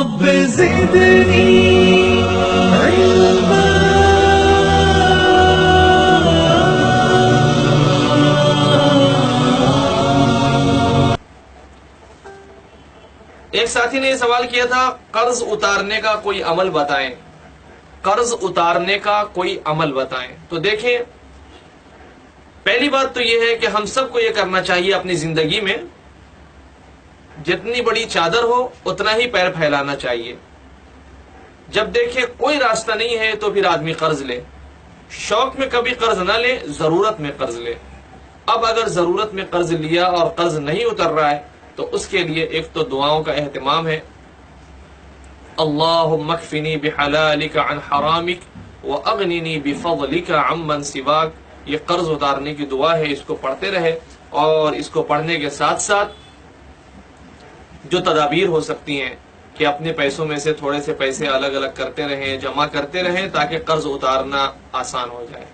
رب زدنی علما. ایک ساتھی نے یہ سوال کیا تھا قرض اتارنے کا کوئی عمل بتائیں، قرض اتارنے کا کوئی عمل بتائیں. تو دیکھیں، پہلی بات تو یہ ہے کہ ہم سب کو یہ کرنا چاہیے اپنی زندگی میں جتنی بڑی چادر ہو اتنا ہی پیر پھیلانا چاہیے. جب دیکھیں کوئی راستہ نہیں ہے تو پھر آدمی قرض لے. شوق میں کبھی قرض نہ لے، ضرورت میں قرض لے. اب اگر ضرورت میں قرض لیا اور قرض نہیں اتر رہا ہے تو اس کے لیے ایک تو دعاؤں کا اہتمام ہے. اللہم اکفنی بحلالک عن حرامک واغننی بفضلک عمن سواک. یہ قرض اتارنے کی دعا ہے، اس کو پڑھتے رہے. اور اس کو پڑھنے کے ساتھ ساتھ جو تدابیر ہو سکتی ہیں کہ اپنے پیسوں میں سے تھوڑے سے پیسے الگ الگ کرتے رہیں، جمع کرتے رہیں تاکہ قرض اتارنا آسان ہو جائے.